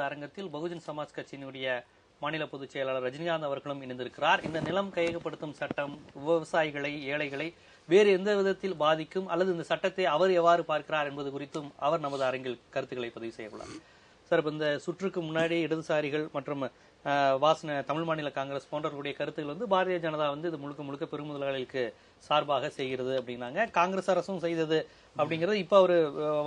அரங்கத்தில் பகுஜன் சமாஜ் கட்சியினுடைய மாநில பொதுச் செயலாளர் ரஜினிகாந்த் அவர்களும் இணைந்திருக்கிறார். இந்த நிலம் கையகப்படுத்தும் சட்டம் விவசாயிகளை, ஏழைகளை வேறு எந்த விதத்தில் பாதிக்கும் அல்லது இந்த சட்டத்தை அவர் எவ்வாறு பார்க்கிறார் என்பது குறித்தும் அவர் நமது அரங்கில் கருத்துக்களை பதிவு செய்யப்படார். சார், இப்ப இந்த சுற்றுக்கு முன்னாடி இடதுசாரிகள் மற்றும் வாசன தமிழ் மாநில காங்கிரஸ் போன்றவர்களுடைய கருத்துக்கள் பாரதிய ஜனதா இது முழுக்க முழுக்க பெருமுதலாளிகளுக்கு சார்பாக செய்கிறது அப்படின்னாங்க. காங்கிரஸ் அரசும் செய்தது அப்படிங்கிறது இப்ப அவரு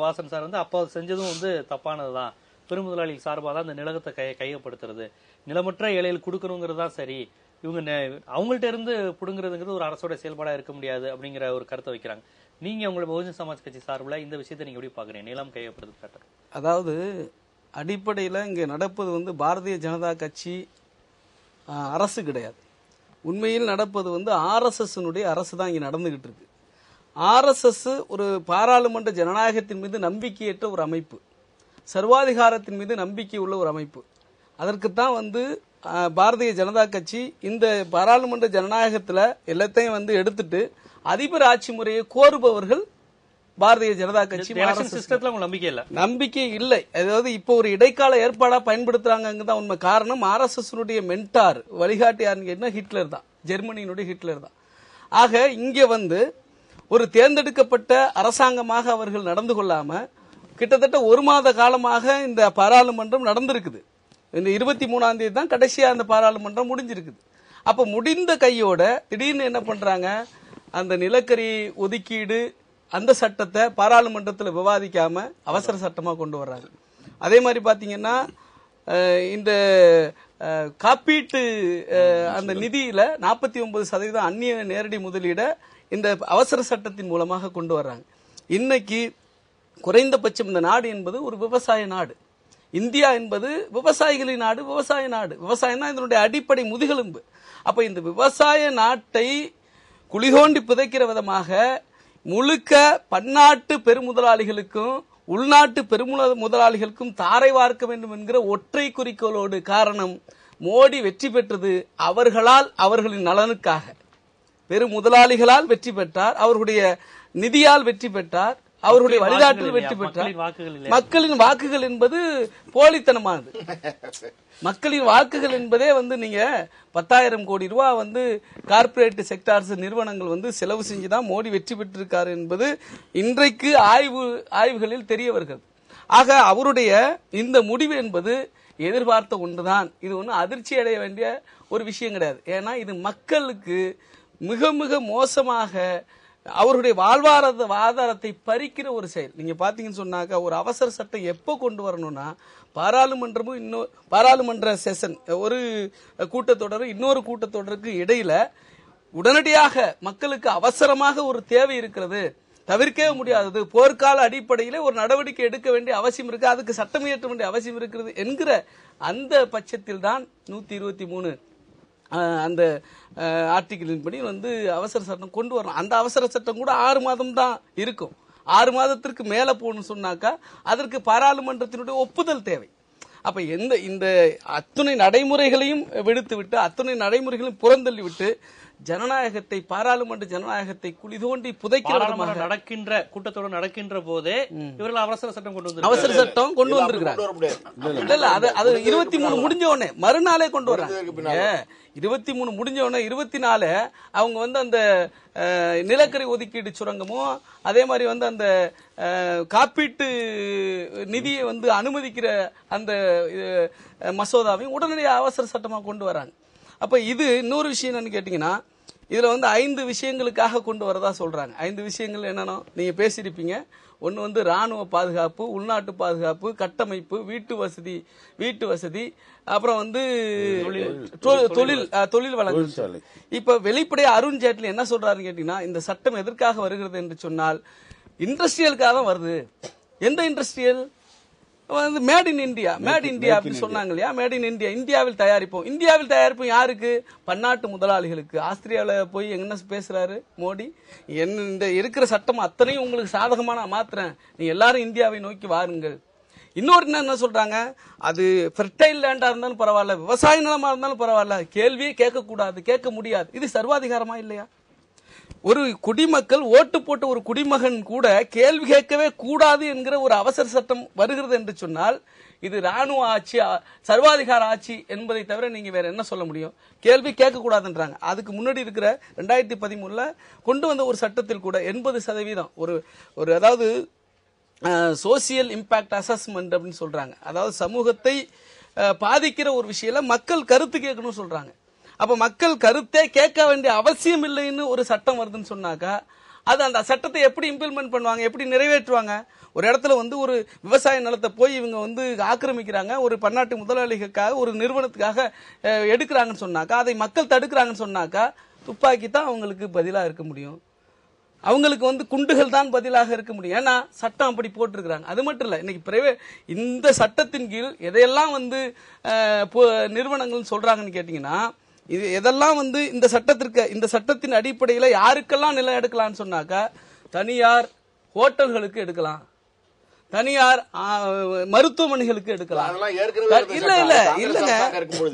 வாசன் சார் அப்ப செஞ்சதும் தப்பானதுதான். பெருமுதலாளிகள் சார்பாக தான் இந்த நிலத்தை கையப்படுத்துறது, நிலமற்ற ஏழைகள் கொடுக்கணுங்கிறது தான் சரி, இவங்க அவங்கள்ட்ட இருந்து புடுங்கிறதுங்கிறது ஒரு அரசோட செயல்பாடா இருக்க முடியாது அப்படிங்கிற ஒரு கருத்தை வைக்கிறாங்க. நீங்க உங்களை பகுஜன் சமாஜ் கட்சி சார்பில் இந்த விஷயத்தை நீங்க எப்படி பாக்குறீங்க? நிலம் கையப்படுத்து சட்டம் அதாவது அடிப்படையில் இங்கே நடப்பது பாரதிய ஜனதா கட்சி அரசு கிடையாது. உண்மையில் நடப்பது ஆர்எஸ்எஸ்னுடைய அரசு தான் இங்கே நடந்துகிட்டு இருக்கு. ஆர்எஸ்எஸ் ஒரு பாராளுமன்ற ஜனநாயகத்தின் மீது நம்பிக்கையற்ற ஒரு அமைப்பு, சர்வாதிகாரத்தின் மீது நம்பிக்கை உள்ள ஒரு அமைப்பு. அதற்குத்தான் பாரதிய ஜனதா கட்சி இந்த பாராளுமன்ற ஜனநாயகத்தில் எல்லாத்தையும் எடுத்துட்டு அதிபர் ஆட்சி முறையை கோருபவர்கள் பாரதிய ஜனதா கட்சி. நம்பிக்கை இல்லை. அதாவது இப்போ ஒரு இடைக்கால ஏற்பாடா பயன்படுத்துறாங்க உண்மை. காரணம் ஆர்எஸ்எஸ் மென்டார் வழிகாட்டி யாருன்னு ஹிட்லர் தான், ஜெர்மனியினுடைய ஹிட்லர் தான். ஆக இங்க ஒரு தேர்ந்தெடுக்கப்பட்ட அரசாங்கமாக அவர்கள் நடந்து கொள்ளாம கிட்டத்தட்ட ஒரு மாத காலமாக இந்த பாராளுமன்றம் நடந்திருக்குது. இந்த 23ஆம் தேதி தான் கடைசியா அந்த பாராளுமன்றம் முடிஞ்சிருக்குது. அப்ப முடிந்த கையோட திடீர்னு என்ன பண்றாங்க, அந்த நிலக்கரி ஒதுக்கீடு அந்த சட்டத்தை பாராளுமன்றத்தில் விவாதிக்காம அவசர சட்டமா கொண்டு வர்றாங்க. அதே மாதிரி பாத்தீங்கன்னா இந்த காப்பீட்டு அந்த நிதியில 49% அந்நிய நேரடி முதலீட இந்த அவசர சட்டத்தின் மூலமாக கொண்டு வர்றாங்க. இன்னைக்கு குறைந்தபட்சம் இந்த நாடு என்பது ஒரு விவசாய நாடு. இந்தியா என்பது விவசாயிகளின் நாடு, விவசாய நாடு. விவசாயம் தான் இதனுடைய அடிப்படை முதுகெலும்பு. அப்ப இந்த விவசாய நாட்டை குழிதோண்டி புதைக்கிற விதமாக முழுக்க பன்னாட்டு பெருமுதலாளிகளுக்கும் உள்நாட்டு பெருமுதலாளிகளுக்கும் தாரை வார்க்க வேண்டும் என்கிற ஒற்றை குறிக்கோளோடு. காரணம், மோடி வெற்றி பெற்றது அவர்களால், அவர்களின் நலனுக்காக. பெருமுதலாளிகளால் வெற்றி பெற்றார், அவர்களுடைய நிதியால் வெற்றி பெற்றார், அவருடைய வழிகாட்டில் வெற்றி பெற்றார். மக்களின் வாக்குகள் என்பது போலித்தனமானது. மக்களின் வாக்குகள் என்பதே நீங்க 10,000 கோடி ரூபாய் கார்பரேட் செக்டார்ஸ் நிறுவனங்கள் செலவு செஞ்சுதான் மோடி வெற்றி பெற்றிருக்காரு என்பது இன்றைக்கு ஆய்வுகளில் தெரிய வருகிறது. ஆக அவருடைய இந்த முடிவு என்பது எதிர்பார்த்த ஒன்றுதான். இது ஒன்றும் அதிர்ச்சி அடைய வேண்டிய ஒரு விஷயம் கிடையாது. ஏன்னா இது மக்களுக்கு மிக மிக மோசமாக அவருடைய வாழ்வாதாரத்தை பறிக்கிற ஒரு செயல். நீங்க பாத்தீங்கன்னு சொன்னாக்க ஒரு அவசர சட்டம் எப்போ கொண்டு வரணும்னா பாராளுமன்றமும் பாராளுமன்ற செஷன் ஒரு கூட்டத்தொடரும் இன்னொரு கூட்டத்தொடருக்கு இடையில உடனடியாக மக்களுக்கு அவசரமாக ஒரு தேவை இருக்கிறது, தவிர்க்கவே முடியாதது, போர்க்கால அடிப்படையில ஒரு நடவடிக்கை எடுக்க வேண்டிய அவசியம் இருக்கு, அதுக்கு சட்டம் இயற்ற வேண்டிய அவசியம் இருக்கிறது என்கிற அந்த பட்சத்தில் தான் 123 அந்த ஆர்டிகிளின் படி அவசர சட்டம் கொண்டு வரணும். அந்த அவசர சட்டம் கூட 6 மாதம் தான் இருக்கும். 6 மாதத்திற்கு மேல போகணும்னு சொன்னாக்கா அதற்கு பாராளுமன்றத்தினுடைய ஒப்புதல் தேவை. அப்ப இந்த அத்துணை நடைமுறைகளையும் விடுத்து விட்டு, அத்துணை நடைமுறைகளையும் புறந்தள்ளி விட்டு ஜனநாயகத்தை, பாராளுமன்ற ஜனநாயகத்தை குளிதோண்டி புதைக்கிற நடக்கின்ற கூட்டத்தோடு நடக்கின்ற போதே இவர்கள் அவசர சட்டம் கொண்டு வந்திருக்கிறாங்க. இல்ல அது 23 முடிஞ்ச உடனே மறுநாளே கொண்டு வர்றாங்க. 23 முடிஞ்ச உடனே 24 அவங்க அந்த நிலக்கரி ஒதுக்கீடு சுரங்கமும் அதே மாதிரி அந்த காப்பீட்டு நிதியை அனுமதிக்கிற அந்த மசோதாவையும் உடனடியாக அவசர சட்டமா கொண்டு வராங்க. அப்ப இது இன்னொரு விஷயம் என்னன்னு கேட்டீங்கன்னா, இதுல 5 விஷயங்களுக்காக கொண்டு வரதா சொல்றாங்க. 5 விஷயங்கள் என்னன்னா நீங்க பேசியிருப்பீங்க. ஒன்னு ராணுவ பாதுகாப்பு, உள்நாட்டு பாதுகாப்பு, கட்டமைப்பு, வீட்டு வசதி, அப்புறம் தொழில் வளர்ச்சி. இப்ப வெளிப்படையா அருண் ஜேட்லி என்ன சொல்றாருன்னு கேட்டீங்கன்னா, இந்த சட்டம் எதற்காக வருகிறது என்று சொன்னால் இண்டஸ்ட்ரியலுக்காக தான் வருது. எந்த இண்டஸ்ட்ரியல்? மேட் இன் இந்தியா அப்படின்னு சொன்னாங்க இல்லையா? மேட் இன் இந்தியா, இந்தியாவில் தயாரிப்போம் யாருக்கு? பன்னாட்டு முதலாளிகளுக்கு. ஆஸ்திரேலியாவில் போய் என்ன பேசுறாரு மோடி, இந்த இருக்கிற சட்டம் அத்தனையும் உங்களுக்கு சாதகமான மாத்திரேன், நீ எல்லாரும் இந்தியாவை நோக்கி வாருங்கள். இன்னொரு என்ன சொல்றாங்க, அது ஃபெர்டைல் லேண்டா இருந்தாலும் பரவாயில்ல, விவசாய நிலமா இருந்தாலும் பரவாயில்ல, கேள்வியே கேட்க கூடாது, கேட்க முடியாது. இது சர்வாதிகாரமா இல்லையா? ஒரு குடிமக்கள் ஓட்டு போட்ட ஒரு குடிமகன் கூட கேள்வி கேட்கவே கூடாது என்கிற ஒரு அவசர சட்டம் வருகிறது என்று சொன்னால் இது ராணுவ ஆட்சி, சர்வாதிகார ஆட்சி என்பதை தவிர நீங்க வேற என்ன சொல்ல முடியும்? கேள்வி கேட்க கூடாதுன்றாங்க. அதுக்கு முன்னாடி இருக்கிற 2013 கொண்டு வந்த ஒரு சட்டத்தில் கூட 80% ஒரு அதாவது சோசியல் இம்பாக்ட் அசஸ்மெண்ட் அப்படின்னு சொல்றாங்க. அதாவது சமூகத்தை பாதிக்கிற ஒரு விஷயத்துல மக்கள் கருத்து கேட்கணும்னு சொல்றாங்க. அப்ப மக்கள் கருத்தே கேட்க வேண்டிய அவசியம் இல்லைன்னு ஒரு சட்டம் வருதுன்னு சொன்னாக்கா அது அந்த சட்டத்தை எப்படி இம்ப்ளிமெண்ட் பண்ணுவாங்க, எப்படி நிறைவேற்றுவாங்க? ஒரு இடத்துல ஒரு விவசாய நிலத்தை போய் இவங்க ஆக்கிரமிக்கிறாங்க, ஒரு பன்னாட்டு முதலாளிகளுக்காக ஒரு நிறுவனத்துக்காக எடுக்கிறாங்கன்னு சொன்னாக்கா, அதை மக்கள் தடுக்கிறாங்கன்னு சொன்னாக்கா துப்பாக்கி தான் அவங்களுக்கு பதிலாக இருக்க முடியும். அவங்களுக்கு குண்டுகள் தான் பதிலாக இருக்க முடியும். ஏன்னா சட்டம் அப்படி போட்டிருக்கிறாங்க. அது மட்டும் இல்ல, இன்னைக்கு இந்த சட்டத்தின் கீழ் எதையெல்லாம் நிறுவனங்கள் சொல்றாங்கன்னு கேட்டீங்கன்னா, இது எதெல்லாம் இந்த சட்டத்தின் அடிப்படையில் யாருக்கெல்லாம் நிலம் எடுக்கலாம்னு சொன்னாக்கா, தனியார் ஹோட்டல்களுக்கு எடுக்கலாம், தனியார் மருத்துவமனைகளுக்கு எடுக்கலாம்.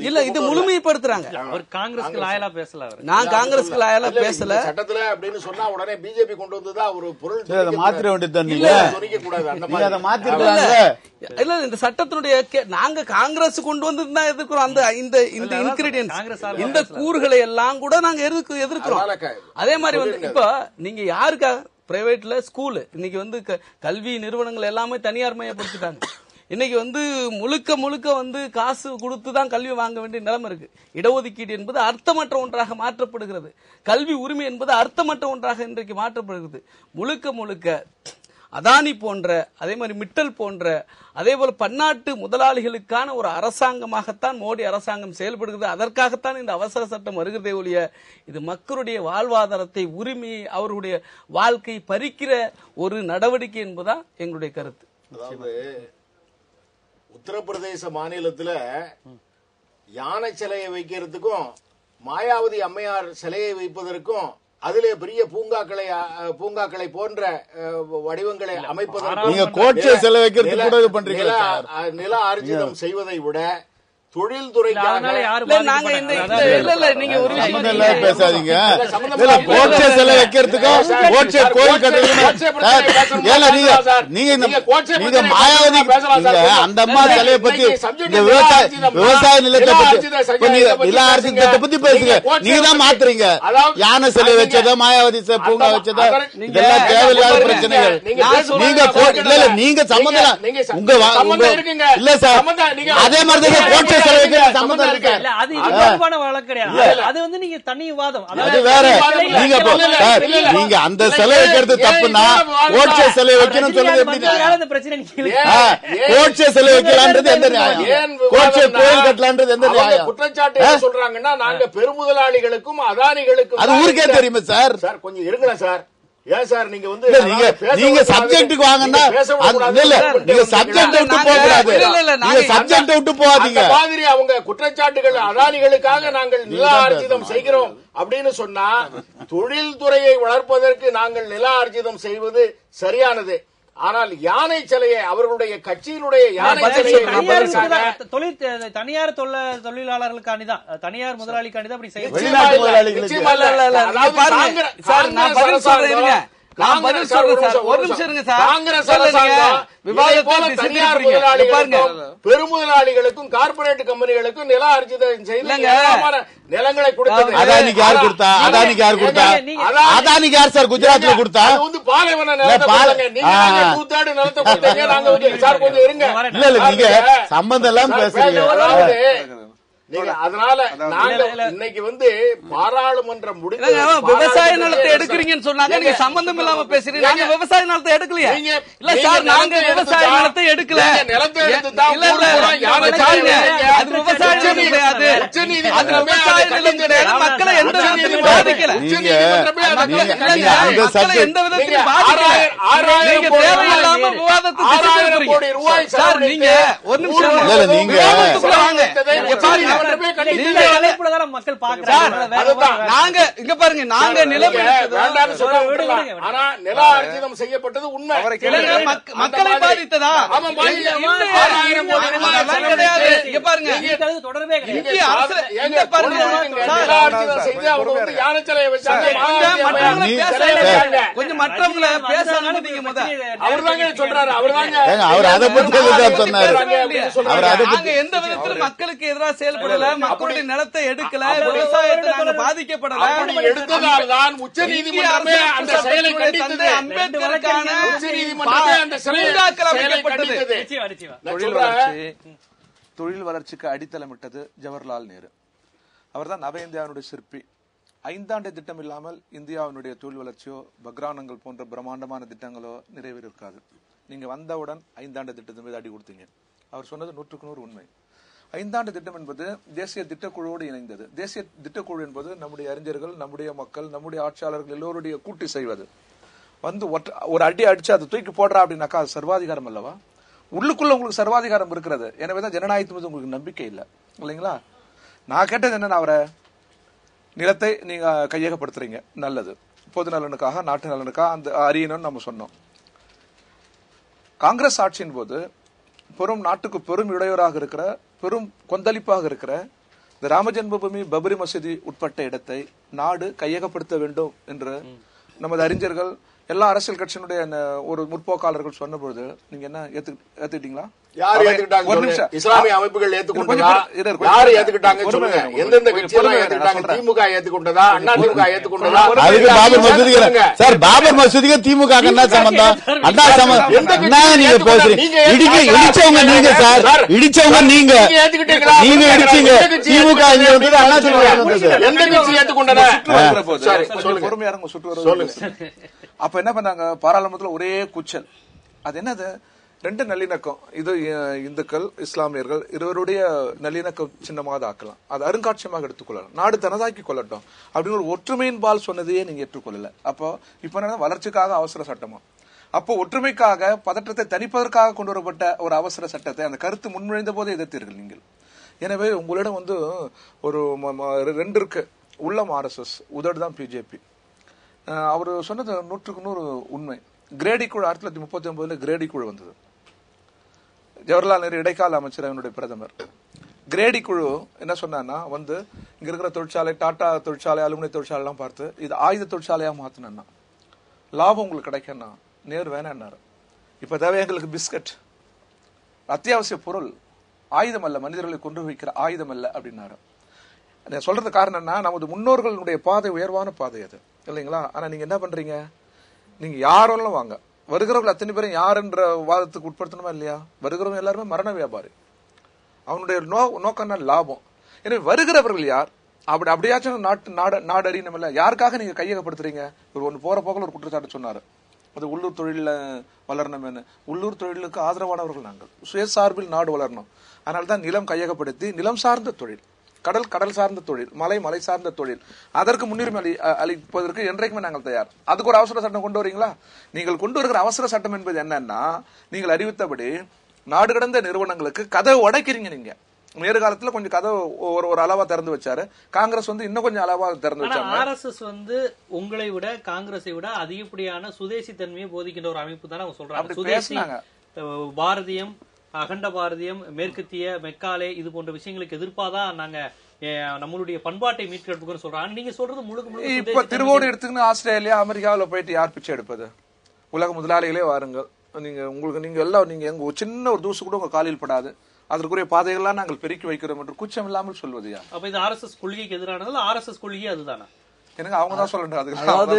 இல்ல இது முழுமைப்படுத்துறாங்க. காங்கிரஸ்க்கு லாயலா பேசல, நான் காங்கிரஸ்க்கு லாயலா பேசல. சட்டத்துல அப்படின்னு சொன்னா உடனே பிஜேபி கொண்டு வந்ததா ஒரு பொருள் மாத்திர வேண்டியது இல்ல. இந்த சட்டத்தினுடைய நாங்க காங்கிரஸ் கொண்டு வந்து தான் எதிர்க்கிறோம். அந்த இந்த இன்கிரீடியன்ஸ், இந்த கூறுகளை எல்லாம் கூட நாங்க எதிர்க்கிறோம். அதே மாதிரி இப்ப நீங்க யாருக்கா பிரைவேட்ல ஸ்கூல் இன்னைக்கு கல்வி நிறுவனங்கள் எல்லாமே தனியார் மயப்படுத்திட்டாங்க. இன்னைக்கு முழுக்க காசு கொடுத்து தான் கல்வி வாங்க வேண்டிய நிலைமை இருக்கு. இடஒதுக்கீடு என்பது அர்த்தமற்ற ஒன்றாக மாற்றப்படுகிறது. கல்வி உரிமை என்பது அர்த்தமற்ற ஒன்றாக இன்றைக்கு மாற்றப்படுகிறது. முழுக்க அதானி போன்ற, அதே மாதிரி மிட்டல் போன்ற, அதே போல பன்னாட்டு முதலாளிகளுக்கான ஒரு அரசாங்கமாகத்தான் மோடி அரசாங்கம் செயல்படுகிறது. அதற்காகத்தான் இந்த அவசர சட்டம் வருகிறதே ஒழிய இது மக்களுடைய வாழ்வாதாரத்தை, உரிமையை, அவர்களுடைய வாழ்க்கை பறிக்கிற ஒரு நடவடிக்கை என்பதுதான் எங்களுடைய கருத்து. அதாவது உத்தரப்பிரதேச மாநிலத்தில் யானை சிலையை வைக்கிறதுக்கும் மாயாவதி அம்மையார் சிலையை வைப்பதற்கும் அதிலே பெரிய பூங்காக்களை போன்ற வடிவங்களை அமைப்பதற்கு நீங்க கோட்சை சிலை வைக்கிறதுக்கு கூட பண்றீங்க. நில ஆர்ஜிதம் செய்வதை விட தொழில்துறைக்காக பேசாதீங்க. கோட்சை சிலை வைக்கிறதுக்கும் கோட்சை கோயில் கட்டுறதுக்கும் நீங்க மாயாவதி அந்த அம்மா சிலையை பத்தி இந்த விவசாய நிலத்தை பத்தி நில ஆர்ஜிதத்தை பத்தி பேசுங்க. நீங்க தான் மாத்துறீங்க. யானை சிலை வச்சதா, மாயாவதி பூங்கா வச்சதா, இதெல்லாம் தேவையில்லாத பிரச்சனைகள். நீங்க சம்பந்தம் இல்ல சார். அதே மாதிரி கோட்சை நீங்க அந்த சிலை வைக்கிறது தப்புனா கோட்சை சிலை வைக்கணும் சொல்லுங்க. கோட்சை சிலை வைக்கலான்றது எந்த நியாயம்? கோட்சை கோயில் கட்டலான்றது எந்த நியாயம்? குற்றச்சாட்டு சொல்றாங்கன்னா நாங்க பெருமுதலாளிகளுக்கும் அதானிகளுக்கும் அது ஊருக்கே தெரியுமா சார்? சார் கொஞ்சம் இருங்களேன் சார். ஏன் சார் நீங்க நீங்க சப்ஜெக்ட்டுக்கு வாங்கன்னா நீங்க சப்ஜெக்ட் விட்டு போக கூடாது. நீங்க சப்ஜெக்ட் விட்டு போகாதீங்க. மாதிரி அவங்க குற்றச்சாட்டுகள் அதானிகளுக்காக நாங்கள் நில ஆர்ஜிதம் செய்கிறோம் அப்படின்னு சொன்னா தொழில்துறையை வளர்ப்பதற்கு நாங்கள் நில ஆர்ஜிதம் செய்வது சரியானது. ஆனால் யானை சிலையை அவர்களுடைய கட்சியினுடைய யானை சிலையை தனியார் தொழிலாளர்களுக்காண்டிதான், தனியார் முதலாளிக்காண்டிதான் அப்படி செய்ய. நான் பதில் சொல்றேன் சார். ஒரு நிமிஷம் இருங்க சார். காங்கிரஸ் பெருமுதலாளிகளுக்கும் கார்பரேட் கம்பெனிகளுக்கும் நில அர்ஜிதம் செய்து நிலங்களை கொடுத்தது. அதானிக்கு யார் கொடுத்தா? அதானிக்கு யார் கொடுத்தா? அதானிக்கு யார் சார் குஜராத்ல கொடுத்தா? பாலைவன நிலத்தை நீங்க கூத்தாடு நிலத்தை கொடுத்தீங்க. நாங்க சார் கொஞ்சம் இருங்க. இல்ல நீங்க சம்பந்தம் எல்லாம் பேசுறீங்க. அதனால இன்னைக்கு பாராளுமன்ற முடிவு விவசாய நிலத்தை எடுக்கிறீங்கன்னு சொன்னாங்க. நீங்க சம்பந்தம் இல்லாம பேசுறீங்க. நாங்க விவசாய நிலத்தை எடுக்கலையா? இல்ல சார், நாங்க விவசாய நிலத்தை எடுக்கல. நிலத்தை அது விவசாயம் கிடையாது. அது விவசாய நிலம் கிடையாது. மக்களை எந்த விதத்திலும் பாதிக்கல. மக்களை எந்த விதத்திலும் பாதிக்கல. நீங்க தேவையில்லாம விவாதத்தை சார். நீங்க ஒரு நிமிஷம் நீங்க மக்கள் நாங்க இங்க பாருங்க, நாங்க நிலம் நில ஆர்ஜிதம் செய்யப்பட்டது உண்மை. மக்களை பாதித்ததா? கிடையாது. இங்க பாருங்க, நில ஆர்ஜிதம் அராஜகம் செய்து அவங்க வந்து யானை சிலையை வச்சாங்க. கொஞ்சம் மற்றவங்களை பேச அனுமதிங்க. அவர்தாங்க சொல்றாரு. அவர்தாங்க அவர் அதை பத்தி சொன்னாரு. நாங்க எந்த விதத்திலும் மக்களுக்கு எதிராக செயல்படல, மக்களுடைய நிலத்தை எடுக்கல, விவசாயத்தை நாங்க பாதிக்கப்படல. எடுத்ததால்தான் உச்ச நீதிமன்றமே அந்த செயலை கண்டித்தது. அம்பேத்கருக்கான தொழில் வளர்ச்சிக்கு அடித்தளமிட்டது ஜவஹர்லால் நேரு. அவர்தான் நவ இந்தியாவுடைய சிற்பி. 5 ஆண்டு திட்டம் இல்லாமல் இந்தியாவினுடைய தொழில் வளர்ச்சியோ பக்ரானங்கள் போன்ற பிரம்மாண்டமான திட்டங்களோ நிறைவேறிருக்காது. நீங்க வந்தவுடன் 5 ஆண்டு திட்டத்தின் மீது அடி கொடுத்தீங்க. அவர் சொன்னது 100% உண்மை. 5 ஆண்டு திட்டம் என்பது தேசிய திட்டக்குழுவோடு இணைந்தது. தேசிய திட்டக்குழு என்பது நம்முடைய அறிஞர்கள், நம்முடைய மக்கள், நம்முடைய ஆட்சியாளர்கள் எல்லோருடைய கூட்டி செய்வது. வந்து ஒரு அடி அடிச்சு அதை தூக்கி போடுறா அப்படின்னாக்கா அது சர்வாதிகாரம் அல்லவா? உள்ளுக்குள்ள உங்களுக்கு சர்வாதிகாரம் இருக்கிறது. எனவேதான் ஜனநாயகத்தின் மீது உங்களுக்கு நம்பிக்கை இல்லை இல்லைங்களா? நான் கேட்டது என்னன்னா, அவரை நிலத்தை நீங்க கையகப்படுத்துறீங்க, நல்லது, பொது நலனுக்காக, நாட்டு நலனுக்காக அந்த அறியணும்னு நம்ம சொன்னோம். காங்கிரஸ் ஆட்சியின் போது பெரும் நாட்டுக்கு பெரும் இடையூறாக இருக்கிற, பெரும் கொந்தளிப்பாக இருக்கிற இந்த ராமஜென்மபூமி பபரி மசூதி உட்பட்ட இடத்தை நாடு கையகப்படுத்த வேண்டும் என்று நமது அறிஞர்கள், எல்லா அரசியல் கட்சியினுடைய ஒரு முற்போக்காளர்கள் சொன்ன பொழுது நீங்க என்ன ஏத்துக்கிட்டீங்களா? யார் ஏத்துக்கிட்டாங்க? ஒரு நிமிஷம். இஸ்லாமிய அமைப்புகள் ஏத்துக்கொண்டதா? யாரு ஏத்துக்கிட்டாங்க சொல்லுங்க. எந்தெந்த கட்சியெல்லாம் ஏத்துக்கிட்டாங்க? திமுக ஏத்துக்கொண்டதா? அண்ணா திமுக ஏத்துக்கொண்டதா? அதுக்கு பாபர் மசூதிக்கு சார், பாபர் மசூதிக்கு திமுக என்ன சம்பந்தம்? அண்ணா சம்பந்தம் நீங்க பேசுறீங்க. இடிச்சவங்க நீங்க சார், இடிச்சவங்க நீங்க ஏத்துக்கிட்டீங்களா? நீங்க இடிச்சீங்க. திமுக இங்க வந்தது, அண்ணா திமுக எந்த கட்சி ஏத்துக்கொண்டதா? பொறுமையா சொல்லுங்க. அப்ப என்ன பண்ணாங்க? பாராளுமன்றத்தில் ஒரே கூச்சல். அது என்னது? 2 நல்லிணக்கம். இது இந்துக்கள், இஸ்லாமியர்கள் இருவருடைய நல்லிணக்கம் சின்னமாக ஆக்கலாம், அது அருங்காட்சியமாக எடுத்துக்கொள்ளலாம், நாடு தனதாக்கி கொள்ளட்டும் அப்படின்னு ஒரு ஒற்றுமையின் பால் சொன்னதையே நீங்க ஏற்றுக்கொள்ளல. அப்போ இப்ப என்ன, வளர்ச்சிக்காக அவசர சட்டமா? அப்போ ஒற்றுமைக்காக பதற்றத்தை தணிப்பதற்காக கொண்டு வரப்பட்ட ஒரு அவசர சட்டத்தை அந்த கருத்து முன்மொழிந்த போதே எதிர்த்தீர்கள் நீங்கள். எனவே உங்களிடம் வந்து ஒரு 2 இருக்கு. உள்ளம் RSS, உதடு தான் பிஜேபி. அவர் சொன்னது 100% உண்மை. கிரேடி குழு 1939 கிரேடி குழு வந்தது. ஜவஹர்லால் நேரு இடைக்கால அமைச்சரவையினுடைய பிரதமர். கிரேடி குழு என்ன சொன்னா, வந்து இங்க இருக்கிற தொழிற்சாலை, டாடா தொழிற்சாலை, அலுமினிய தொழிற்சாலை எல்லாம் பார்த்து இது ஆயுத தொழிற்சாலையா மாத்தினா லாபம் உங்களுக்கு கிடைக்கணும். நேரு வேணான்னாரு. இப்ப தேவை எங்களுக்கு பிஸ்கட், அத்தியாவசிய பொருள், ஆயுதம் அல்ல, மனிதர்களை கொண்டு வைக்கிற ஆயுதம் அல்ல அப்படின்னாரு. சொல்றது காரணம் என்ன, நமது முன்னோர்களுடைய பாதை உயர்வான பாதை அது இல்லைங்களா? ஆனா நீங்க என்ன பண்றீங்க, நீங்க யாரெல்லாம் வாங்க, வருகிறவர்கள் அத்தனை பேரும் யாருன்ற வாதத்துக்கு உட்படுத்தணுமா இல்லையா? வருகிறவங்க எல்லாருமே மரண வியாபாரி, அவனுடைய நோக்கம் லாபம். எனவே வருகிறவர்கள் யார்? அப்படியாச்சும் நாடு அறியணும் இல்ல? யாருக்காக நீங்க கையகப்படுத்துறீங்க? ஒரு ஒன்று போற போக்கில் ஒரு குற்றச்சாட்டு சொன்னாரு, அது உள்ளூர் தொழில வளரணும். உள்ளூர் தொழிலுக்கு ஆதரவானவர்கள் நாங்கள், சுயசார்பில் நாடு வளரணும். அதனால்தான் நிலம் கையகப்படுத்தி நிலம் சார்ந்த தொழில், கடல் சார்ந்த தொழில், மலை சார்ந்த தொழில், அதற்கு முன்னுரிமை அளிப்பதற்கு என்றைக்குமே நாங்கள் தயார். அதுக்கு ஒரு அவசர சட்டம் கொண்டு வரீங்களா? நீங்கள் கொண்டு வருகிற அவசர சட்டம் என்பது என்னன்னா, நீங்கள் அறிவித்தபடி நாடு கடந்த நிறுவனங்களுக்கு கதவை உடைக்கிறீங்க. நீங்க நேரு காலத்துல கொஞ்சம் கதவு ஒரு அளவா திறந்து வச்சாரு, காங்கிரஸ் வந்து இன்னும் கொஞ்சம் அளவா திறந்து வச்சாங்க. RSS வந்து உங்களை விட, காங்கிரஸை விட அதிகப்படியான சுதேசி தன்மையை போதிக்கின்ற ஒரு அமைப்பு தானே அவங்க சொல்றாங்க. சுதேசி, பாரதியம், அகண்ட பாரதியம், மேற்கத்திய, மெக்காலே, இது போன்ற விஷயங்களுக்கு எதிர்ப்பாதான் நாங்க நம்மளுடைய பண்பாட்டை மீட்டெடுப்புன்னு சொல்றாங்க. நீங்க சொல்றது முழுக்க இப்ப திருவோடு எடுத்துக்கின்னு ஆஸ்திரேலியா, அமெரிக்காவில் போயிட்டு யார் பிச்சை எடுப்பது? உலக முதலாளிகளே வாருங்கள், நீங்க எல்லாம் நீங்க எங்க சின்ன ஒரு தூசு கூட உங்க காலில் படாது, அதற்குரிய பாதைகள்லாம் நாங்கள் பெருக்கி வைக்கிறோம் என்று கூச்சம் இல்லாமல் சொல்வது யார்? அப்ப இது RSS கொள்கைக்கு எதிரானது. RSS கொள்கை அதுதானா? எனக்கு அவங்க தான் சொல்லணும். அதாவது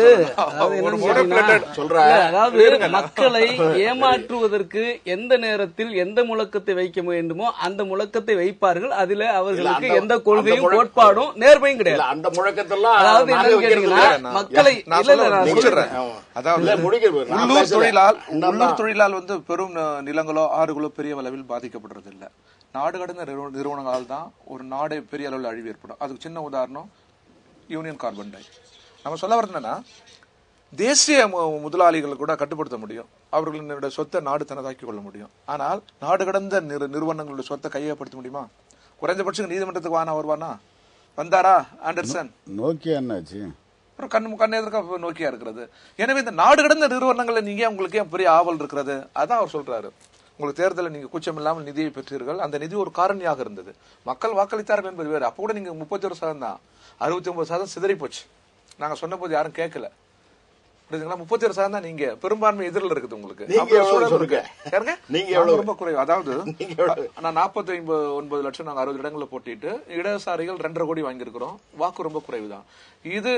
மக்களை ஏமாற்றுவதற்கு எந்த நேரத்தில் எந்த முழக்கத்தை வைக்க வேண்டுமோ அந்த முழக்கத்தை வைப்பார்கள். அதுல அவர்களுக்கு எந்த கொள்கையும் கோட்பாடும் நேர்மையும் கிடையாது. அந்த முழக்கத்தெல்லாம் அதாவது என்னன்னு கேட்டீங்கன்னா, மக்களை உள்ளூர் தொழிலால் வந்து பெரும் நிலங்களோ ஆறுகளோ பெரிய அளவில் பாதிக்கப்படுறது இல்ல. நாடு கடந்த நிறுவனங்களால் தான் ஒரு நாடே பெரிய அளவில் அழிவு ஏற்படும். அதுக்கு சின்ன உதாரணம் யூனியன் கார்பன் டை. நம்ம சொல்ல வரதுன்னா, தேசிய முதலாளிகளை கூட கட்டுப்படுத்த முடியும், அவர்களுடைய சொத்தை நாடு தனதாக்கி கொள்ள முடியும். ஆனால் நாடு கடந்த நிறுவனங்களுடைய சொத்தை கையகப்படுத்த முடியுமா? குறைந்தபட்சம் நீதிமன்றத்துக்கு வருவானா? வந்தாரா ஆண்டர்சன்? நோக்கியா என்னாச்சு? கண்ணு எதிர்க்க நோக்கியா இருக்கிறது. எனவே இந்த நாடு கடந்த நிறுவனங்களை நீங்க உங்களுக்கு ஏன் பெரிய ஆவல் இருக்கிறது? அதான் அவர் சொல்றாரு. உங்களுக்கு தேர்தலில் நீங்க கூச்சம் இல்லாமல் நிதியை பெற்றீர்கள். அந்த நிதி ஒரு காரணியாக இருந்தது. மக்கள் வாக்களித்தார்கள் என்பது வேறு. அப்போ கூட நீங்க 31% தான், 69% சிதறி போச்சு. நாங்க சொன்ன போது யாரும் கேட்கல. 31% தான் நீங்க பெரும்பான்மை எதிரில் இருக்குது உங்களுக்கு. நீங்க ரொம்ப குறைவு. அதாவது நான் 49 லட்சம் நாங்க 60 இடங்களை போட்டிட்டு இடதுசாரிகள் 2.5 கோடி வாங்கியிருக்கிறோம். வாக்கு ரொம்ப குறைவுதான். இது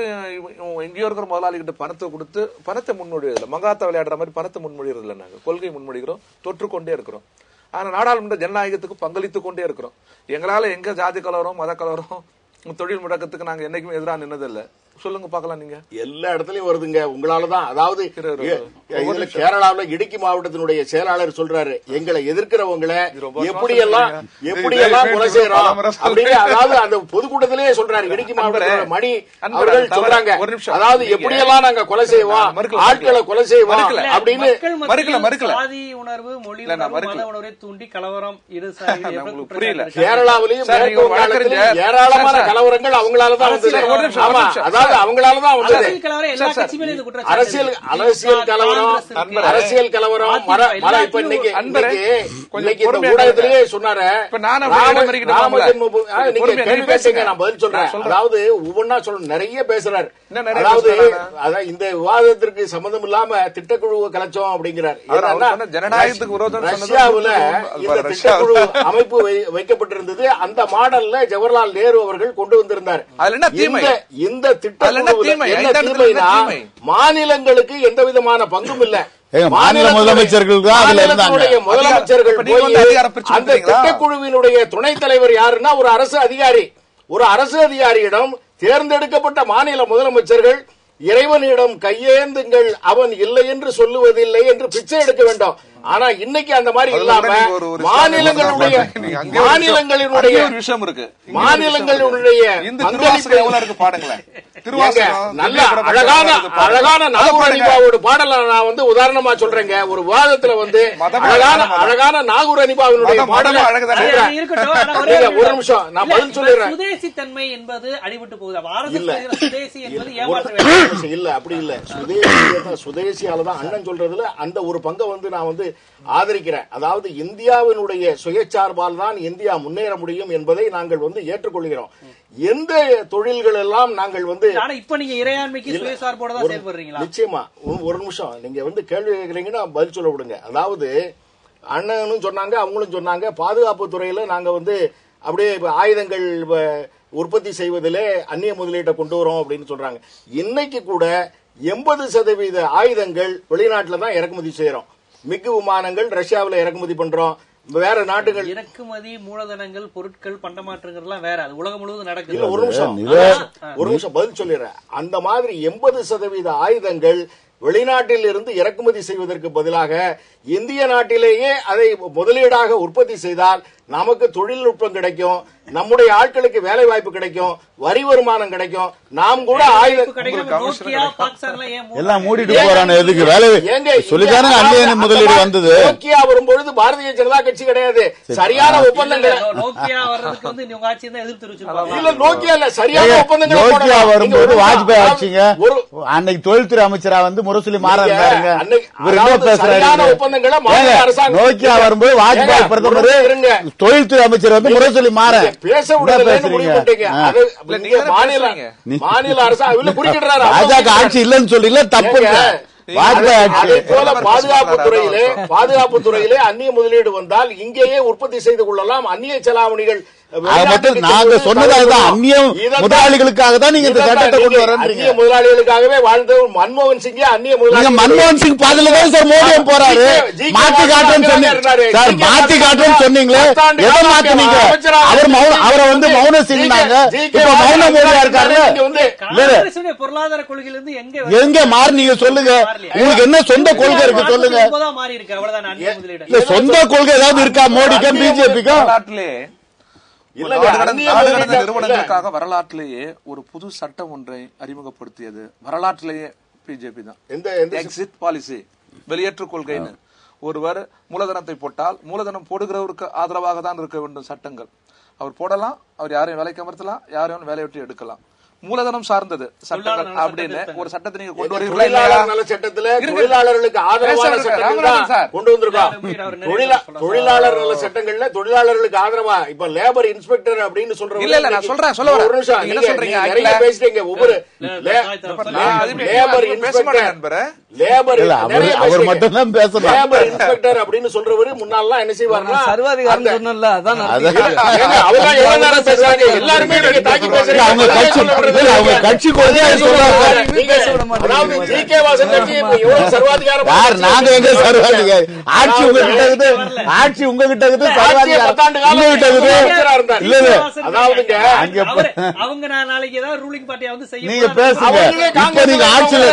எங்கேயோ இருக்கிற முதலாளிகிட்ட பணத்தை கொடுத்து பணத்தை முன்மொழியதில்லை. மங்காத்தா விளையாடுற மாதிரி பணத்தை முன்மொழியதில்லை. நாங்க கொள்கை முன்மொழிகிறோம், தொற்றுக்கொண்டே இருக்கிறோம். ஆனா நாடாளுமன்ற ஜனநாயகத்துக்கு பங்களித்துக் கொண்டே இருக்கிறோம். எங்களால எங்க ஜாதி கலவரம் மத கலவரம் தொழில் முடக்கத்துக்கு நாங்க என்னைக்குமே எதிராக நின்னதில்லை. சொல்லுங்க பாக்கலாம். நீங்க எல்லா இடத்துலயும் வருதுங்க உங்களாலதான். அதாவது கேரளாவில் இடுக்கி மாவட்டத்தினுடைய செயலாளர் சொல்றாரு, எங்களை எதிர்க்கிறவங்களை எப்படியெல்லாம் கொலை செய்யறோம் அப்படின்னு. அதாவது அந்த பொதுக்கூட்டத்திலேயே சொல்றாரு இடுக்கி மாவட்டத்தோட மணி அவர்கள் சொல்றாங்க, அதாவது எப்படியெல்லாம் நாங்க கொலை செய்வோம், ஆட்களை கொலை செய்வோம் அப்படின்னு. சாதி உணர்வு, மொழி உணர்வை தூண்டி கலவரம் புரியல. கேரளாவிலையும் ஏராளமான கலவரங்கள் அவங்களாலதான் வந்தது. அதாவது அவங்களாலதான் அரசியல் கலவரம் இப்ப இன்னைக்கு ஊடகத்திலேயே சொன்னாரு. நான் பதில் சொல்றேன். அதாவது ஒவ்வொன்னா சொல்ல நிறைய பேசுறாரு. அதாவது இந்த விவாதத்திற்கு சம்பந்தம் இல்லாம திட்டக்குழு கலைச்சோம் அப்படிங்கிறார். ரஷ்யாவுல இந்த திட்டக்குழு அமைப்பு வைக்கப்பட்டிருந்தது. அந்த மாடல்ல ஜவஹர்லால் நேரு அவர்கள் கொண்டு வந்திருந்தார். இந்த மாநிலங்களுக்கு எந்த விதமான பங்கும் இல்ல. மாநில முதலமைச்சர்கள் அந்த திட்டக்குழுவினுடைய துணைத் தலைவர் யாருன்னா ஒரு அரசு அதிகாரி. ஒரு அரசு அதிகாரியிடம் தேர்ந்தெடுக்கப்பட்ட மாநில முதலமைச்சர்கள் இறைவனிடம் கையேந்துங்கள், அவன் இல்லை என்று சொல்லுவதில்லை என்று பிச்சை எடுக்க வேண்டும். ஆனா இன்னைக்கு அந்த மாதிரி இல்லாம மாநிலங்களுடைய நல்ல அழகான நாகூர் அனிபாவோட பாடல நான் வந்து உதாரணமா சொல்றேங்க. ஒரு விவாதத்துல வந்து அழகான நாகூர் அனிபாவினுடைய பாடல ஒரு நிமிஷம் நான் பதில் சொல்லிடுறேன். சுதேசி தன்மை என்பது அடிபட்டு போகுது. இல்ல அப்படி இல்ல. சுதேசியாலதான் அண்ணன் சொல்றதுல அந்த ஒரு பங்கை வந்து நான் வந்து ஆதரிக்கிறேன். அதாவது இந்தியாவினுடைய சுயச்சார்பால் தான் இந்தியா முன்னேற முடியும் என்பதை நாங்கள் வந்து ஏற்றுக்கொள்கிறோம். எந்த தொழில்கள் எல்லாம் நாங்கள் வந்து இப்ப நீங்க இறையாண்மைக்கு சுயசார்போட தான் செயல்படுறீங்களா? நிச்சயமா. ஒரு நிமிஷம் நீங்க வந்து கேள்வி கேட்கறீங்கன்னா பதில் சொல்ல விடுங்க. அதாவது அண்ணனும் சொன்னாங்க, அவங்களும் சொன்னாங்க, பாதுகாப்பு துறையில நாங்க வந்து அப்படியே ஆயுதங்கள் உற்பத்தி செய்வதிலே அந்நிய முதலீட்டை கொண்டு வரோம் அப்படின்னு சொல்றாங்க. இன்னைக்கு கூட 80% ஆயுதங்கள் வெளிநாட்டுல தான் இறக்குமதி செய்யறோம். மிகு விமானங்கள் ரஷ்யாவில் இறக்குமதி பண்றோம். வேற நாட்டுகள் இறக்குமதி மூலதனங்கள் பொருட்கள் பண்டமாற்றங்கள்லாம் வேற. அது உலகம் முழுவதும் நடக்குது. இல்ல ஒரு நிமிஷம் பதில் சொல்லிடுறேன். அந்த மாதிரி 80% ஆயுதங்கள் வெளிநாட்டில் இருந்து இறக்குமதி செய்வதற்கு பதிலாக இந்திய நாட்டிலேயே அதை முதலீடாக உற்பத்தி செய்தால் நமக்கு தொழில்நுட்பம் கிடைக்கும், நம்முடைய ஆட்களுக்கு வேலை வாய்ப்பு கிடைக்கும், வரி வருமானம் கிடைக்கும். நாம் கூட எல்லாம் மூடிட்டு போறானே எதுக்கு வேலை சொல்லிதானே அந்நிய முதலீடு வந்தது. நோக்கியா வரும்பொழுது பாரதிய ஜனதா கட்சி கிடையாது. சரியான ஒப்பந்தங்கள் இல்ல. நோக்கியா இல்ல, சரியான ஒப்பந்தங்கள். நோக்கியா வரும்போது வாஜ்பாய் ஆட்சிங்க அன்னைக்கு தொழில்துறை அமைச்சரா வந்து முரசொலி மாற இருந்தாருங்க. நோக்கியா வரும்போது வாஜ்பாய் பிரதமர், தொழில்துறை அமைச்சர் வந்து முரசொலி மாற பேச மாநில அரசு பாஜக ஆட்சி இல்லன்னு சொல்லி தப்பு. பாதுகாப்பு துறையிலே அந்நிய முதலீடு வந்தால் இங்கேயே உற்பத்தி செய்து கொள்ளலாம். அந்நிய செலாவணிகள் நாங்க சொன்னதான் அந்நிய முதலாளிகளுக்காக தான் நீங்க இந்த சட்டத்தை கொண்டு வரீங்க. அந்நிய முதலாளிகளுக்காகவே வாழ்ந்த மன்மோகன் சிங் அந்நிய முதலாளி. மன்மோகன் சிங் பாதையில தான் சார் மோடியும் போறாரு. மாத்தி காட்டுன்னு சொன்னீங்க சார், மாத்தி காட்டுன்னு சொன்னீங்களே, எதை மாத்தினீங்க? அவரை வந்து மௌன சிங்னாங்க, இப்ப மௌன மோடியா இருக்காரு. பொருளாதார கொள்கையிலிருந்து எங்க மாறி நீங்க சொல்லுங்க. உங்களுக்கு என்ன சொந்த கொள்கை இருக்கு சொல்லுங்க. சொந்த கொள்கை ஏதாவது இருக்கா மோடிக்கும் பிஜேபிக்கும்? நிறுவனங்களுக்காக வரலாற்றிலேயே ஒரு புது சட்டம் ஒன்றை அறிமுகப்படுத்தியது வரலாற்றிலேயே பிஜேபி தான். எக்ஸிட் பாலிசி, வெளியேற்று கொள்கைன்னு. ஒருவர் மூலதனத்தை போட்டால் மூலதனம் போடுகிறவருக்கு ஆதரவாக தான் இருக்க வேண்டும் சட்டங்கள். அவர் போடலாம், அவர் யாரையும் வேலைக்கு அமர்த்தலாம், யாரையும் வேலையை விட்டு எடுக்கலாம். மூலதனம் சார்ந்தது சட்டங்கள் அப்படின்னு ஒரு சட்டத்தை நீங்க கொண்டு வரீங்களா? தொழிலாளர் நல சட்டத்துல தொழிலாளர்களுக்கு ஆதரவான சட்டங்கள் தான் கொண்டு வந்திருக்கோம். தொழிலாளர் நல சட்டங்கள்ல தொழிலாளர்களுக்கு ஆதரவா இப்ப லேபர் இன்ஸ்பெக்டர் அப்படின்னு சொல்றோம். இல்ல நான் சொல்றேன், சொல்ல வரேன். ஒரு நிமிஷம், என்ன சொல்றீங்க? நிறைய பேசுறீங்க. ஒவ்வொரு லேபர் இன்ஸ்பெக்டர் அவர் மட்டும் தான் பேசலாம். லேபர் இன்ஸ்பெக்டர் அப்படின்னு சொல்றவரு முன்னாலாம் என்ன செய்வாருன்னா சர்வாதிகாரம் சொன்னல அதான் அவங்க எவ்வளவு நேரம் பேசுறாங்க, எல்லாருமே நீங்க தாக்கி பேசுறீங்க. அவங்க கட்சி கொள்கையா சொல்றாங்க. அதாவது ஜி.கே. வாசன் கட்சி எவ்வளவு சர்வாதிகாரம். நாங்க எங்க சர்வாதிகாரி? ஆட்சி உங்ககிட்ட இருக்குது, ஆட்சி உங்ககிட்ட இருக்குது, சர்வாதிகாரம் உங்ககிட்ட இருக்குது. இல்ல இல்ல, அதாவதுங்க அவங்க நாளைக்கு ஏதாவது ரூலிங் பார்ட்டியா வந்து செய்ய நீங்க பேசுங்க. இப்ப நீங்க ஆட்சியில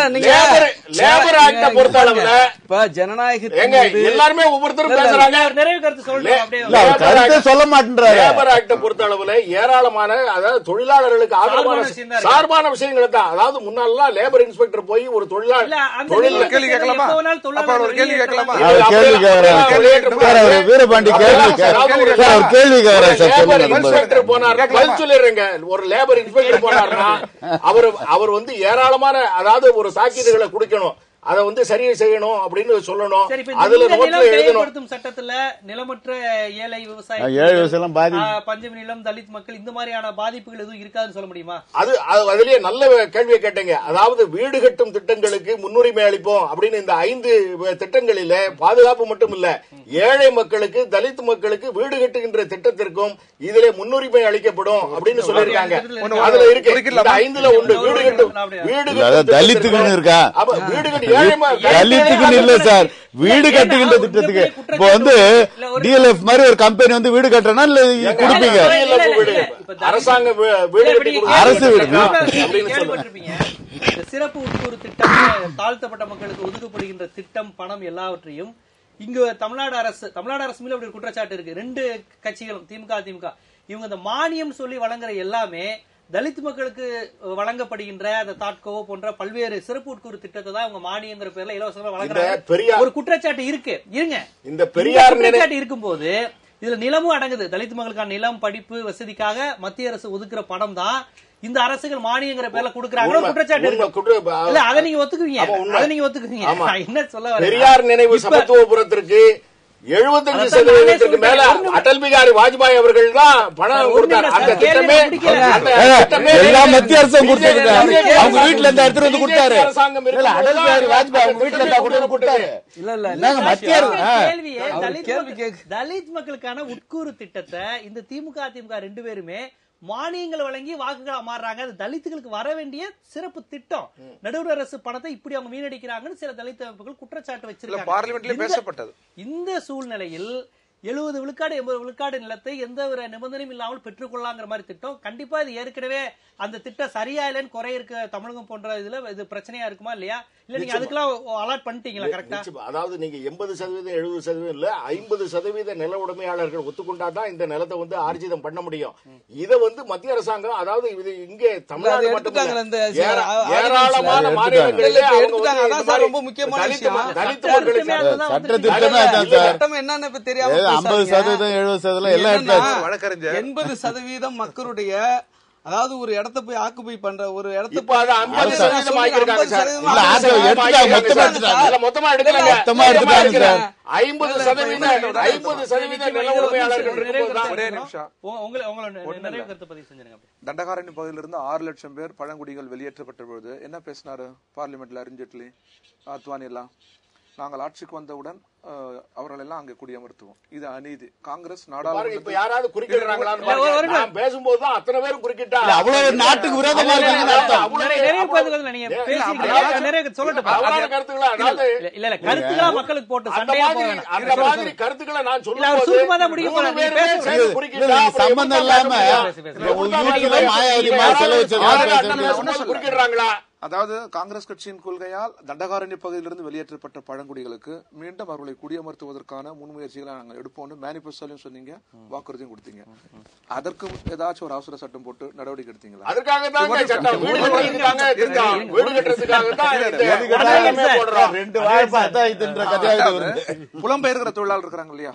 லேபர் ஆக்ட பொறுத்த அளவுல இப்ப ஜனநாயக எல்லாருமே ஒவ்வொருத்தரும் பேசுறாங்க. நிறைய கருத்து சொல்றேன். கருத்தை சொல்ல மாட்டேன்றாரு. லேபர் ஆக்ட பொறுத்த அளவுல ஏராளமான அதாவது தொழிலாளர்களுக்கு ஆதரவான சார்பான விஷயங்களை தான். அதாவது முன்னாலாம் லேபர் இன்ஸ்பெக்டர் போய் ஒரு தொழிலாளர் கேள்வி கேட்கலாமா? ஒரு கேள்வி கேட்கலாமா? கேள்வி கேட்கிறார் வீரபாண்டி. கேள்வி கேட்கிறார். இன்ஸ்பெக்டர் போனார், பதில் சொல்லிடுறேங்க. ஒரு லேபர் இன்ஸ்பெக்டர் போனார்னா அவர் வந்து ஏராளமான அதாவது ஒரு தாக்கீதுகளை குடிக்கணும், அதை வந்து சரியை செய்யணும் அப்படின்னு சொல்லணும். அதுல நோட்ல எழுதணும். சட்டத்துல நிலமற்ற ஏழை விவசாய பஞ்சமி நிலம் தலித் மக்கள் இந்த மாதிரியான பாதிப்புகள் எதுவும் இருக்காதுன்னு சொல்ல முடியுமா? அதுலயே நல்ல கேள்வியை கேட்டீங்க. அதாவது வீடு கட்டும் திட்டங்களுக்கு முன்னுரிமை அளிப்போம் அப்படின்னு இந்த 5 திட்டங்களில பாதுகாப்பு மட்டும் இல்ல, ஏழை மக்களுக்கு தலித் மக்களுக்கு வீடு கட்டுகின்ற திட்டத்திற்கும் இதுல முன்னுரிமை அளிக்கப்படும் அப்படின்னு சொல்லியிருக்காங்க. அதுல இருக்கு 5ல ஒன்று வீடு கட்டும். வீடு தலித்துக்குன்னு இருக்கா? வீடு கட்டி தலித்துக்குன்னு இல்ல சார், வீடு கட்டுகின்ற திட்டத்துக்கு. இப்போ வந்து டிஎல்எஃப் மாதிரி ஒரு கம்பெனி வந்து வீடு கட்டுறனா இல்ல கொடுப்பீங்க? அரசாங்க அரசு வீடு சிறப்பு உட்கூறு திட்டம், தாழ்த்தப்பட்ட மக்களுக்கு ஒதுக்கப்படுகின்ற திட்டம், பணம் எல்லாவற்றையும் இங்க தமிழ்நாடு அரசு மேல அப்படி குற்றச்சாட்டு இருக்கு. 2 கட்சிகளும் திமுக இவங்க இந்த மானியம் சொல்லி வழங்குற எல்லாமே தலித் மக்களுக்கு வழங்கப்படுகின்ற அந்த தாட்கோ போன்ற பல்வேறு சிறப்பு உட்கூறு திட்டத்தை தான் அவங்க மானியங்கிற பேர்ல இலவசமா வழங்குறாங்க. ஒரு குற்றச்சாட்டு இருக்கு. இருங்க, இந்த பெரியார் குற்றச்சாட்டு இருக்கும்போது இதுல நிலமும் அடங்குது. தலித் மக்களுக்கான நிலம், படிப்பு வசதிக்காக மத்திய அரசு ஒதுக்குற பணம் தான் இந்த அரசுகள் மானியங்கிற பேர்ல கொடுக்கறாங்க. குற்றச்சாட்டு இல்ல, அதை நீங்க ஒத்துக்குவீங்க. என்ன சொல்ல வர, பெரியார் நினைவு சமத்துவபுரத்திற்கு 75% மேல அடல் பிகாரி வாஜ்பாய் அவர்கள் தான் பணம் கொடுத்தார். அந்த திட்டமே எல்லா மத்திய அரசும் கொடுத்தாரு. அவங்க வீட்டுல இருந்து எடுத்துட்டு வந்து கொடுத்தாரு. அடல் பிகாரி வாஜ்பாய் அவங்க வீட்டுல இருந்தா கொண்டு வந்து கொடுத்தாரு. இல்ல மத்திய தலித் மக்களுக்கான உட்கூறு திட்டத்தை இந்த திமுக 2 பேருமே மானியங்கள் வழங்கி வாக்குகளா மாறுறாங்க. அது தலித்துகளுக்கு வர வேண்டிய சிறப்பு திட்டம். நடுவர் அரசு பணத்தை இப்படி அவங்க வீணடிக்கிறாங்கன்னு சில தலித் அமைப்புகள் குற்றச்சாட்டு வச்சிருக்காங்க. இந்த சூழ்நிலையில் 70 விழுக்காடு 80 விழுக்காடு நிலத்தை எந்த ஒரு நிபந்தனையும் இல்லாமல் பெற்றுக்கொள்ளாங்கிற மாதிரி திட்டம், கண்டிப்பா இது ஏற்கனவே அந்த திட்டம் சரியா இல்லைன்னு குறை இருக்க தமிழகம் போன்ற இதுல இது பிரச்சனையா இருக்குமா இல்லையா? இல்ல நீங்க அதுக்கெல்லாம் அலாட் பண்ணிட்டீங்களா கரெக்டா? அதாவது நீங்க 80% 70% இல்ல 50% நில உடைமையாளர்கள் ஒத்துக்கொண்டாதான் இந்த நிலத்தை வந்து ஆர்ஜிதம் பண்ண முடியும். இதை வந்து மத்திய அரசாங்கம், அதாவது இது இங்கே தமிழ்நாடு மட்டும் ஏராளமான மாநிலங்களிலே ரொம்ப முக்கியமான தலித் மக்களுக்கு சட்டம் என்னன்னு தெரியாம 50% 70% எல்லாம் எடுத்தாச்சு. 80% மக்களுடைய, அதாவது ஒரு இடத்தை போய் ஆக்குபை பண்ற ஒரு இடத்தை மொத்தமா எடுக்கலாங்க. 50% நில உரிமையாளர்கள். தண்டகாரணி பகுதியிலிருந்து 6 லட்சம் பேர் பழங்குடிகள் வெளியேற்றப்பட்ட பொழுது என்ன பேசினாரு பார்லிமெண்ட்ல அருண்ஜேட்லி, அத்வானி எல்லாம்? நாங்கள் ஆட்சிக்கு வந்தவுடன் அவர்கள் எல்லாம் அங்கே குடியமர்த்துவோம். இது அநீதி. காங்கிரஸ் நாடாளுமன்ற இப்ப யாராவது குறுக்கிடுறாங்களான்னு பேசும்போது தான் அத்தனை பேரும் குறுக்கிட்டா அவ்வளவு நாட்டுக்கு விரோதமா கருத்துக்களா மக்களுக்கு போட்டு அந்த மாதிரி கருத்துக்களை நான் சொல்லும்போது சம்பந்தம் இல்லாம குறுக்கிடுறாங்களா? அதாவது காங்கிரஸ் கட்சியின் கொள்கையால் தண்டகாரண்ய பகுதியிலிருந்து வெளியேற்றப்பட்ட பழங்குடிகளுக்கு மீண்டும் அவர்களை குடியமர்த்துவதற்கான முன்முயற்சிகளை நாங்கள் எடுப்போம் மேனிபெஸ்டோலையும் சொன்னீங்க, வாக்குறுதியும் கொடுத்தீங்க. அதற்கும் ஏதாச்சும் ஒரு அவசர சட்டம் போட்டு நடவடிக்கை எடுத்தீங்களா? புலம்பெயர்கிற தொழிலாளர் இருக்கிறாங்க இல்லையா,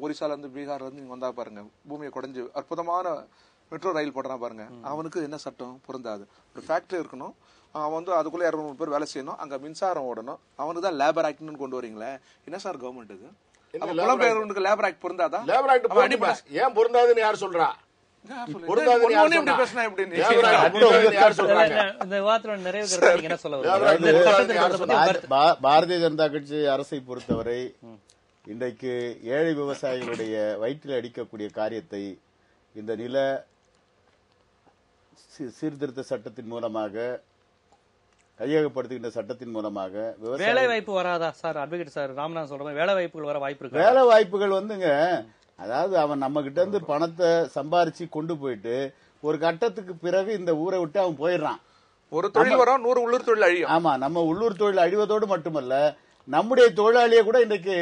ஒரிசால இருந்து பீகார்ல இருந்து நீங்க வந்தா பாருங்க, பூமியை குடைஞ்சு அற்புதமான மெட்ரோ ரயில் போடுறான் பாருங்க, அவனுக்கு என்ன சட்டம் பொருந்தாது. ஒரு ஃபேக்டரி இருக்கணும், அவன் வந்து அதுக்குள்ள 200 பேர் வேலை செய்யணும், அங்க மின்சாரம் ஓடணும், அவனுக்கு தான் லேபர் ஆக்ட்னு கொண்டு வரீங்களே, என்ன சார் கவர்மெண்ட் இது? புலம்பெயர்வுக்கு லேபர் ஆக்ட் பொருந்தாதா? லேபர் ஆக்ட் ஏன் பொருந்தாதுன்னு யார் சொல்றா? பாரதிய ஜனதா கட்சி அரசை பொறுத்தவரை இன்றைக்கு ஏழை விவசாயிகளுடைய வயிற்றில் அடிக்கக்கூடிய காரியத்தை இந்த நில சீர்திருத்த சட்டத்தின் மூலமாக, கையகப்படுத்துகின்ற சட்டத்தின் மூலமாக வேலை வாய்ப்பு வராதா சார்? அட்வொகேட் சார் ராமநாதன் சொல்ற மாதிரி வேலை வாய்ப்புகள் வர வாய்ப்பு இருக்கு. வேலை வாய்ப்புகள் வந்துங்க, அதாவது அவன் நம்ம கிட்ட இருந்து பணத்தை சம்பாரிச்சு கொண்டு போயிட்டு ஒரு கட்டத்துக்கு பிறகு இந்த ஊரை விட்டு அவன் போயிடுறான். ஒரு தொழில் வரும், 100 உள்ளூர் தொழில் அழியும். ஆமா, நம்ம உள்ளூர் தொழில் அழிவதோடு மட்டுமல்ல, நம்முடைய தொழிலாளியை கூட இன்றைக்கு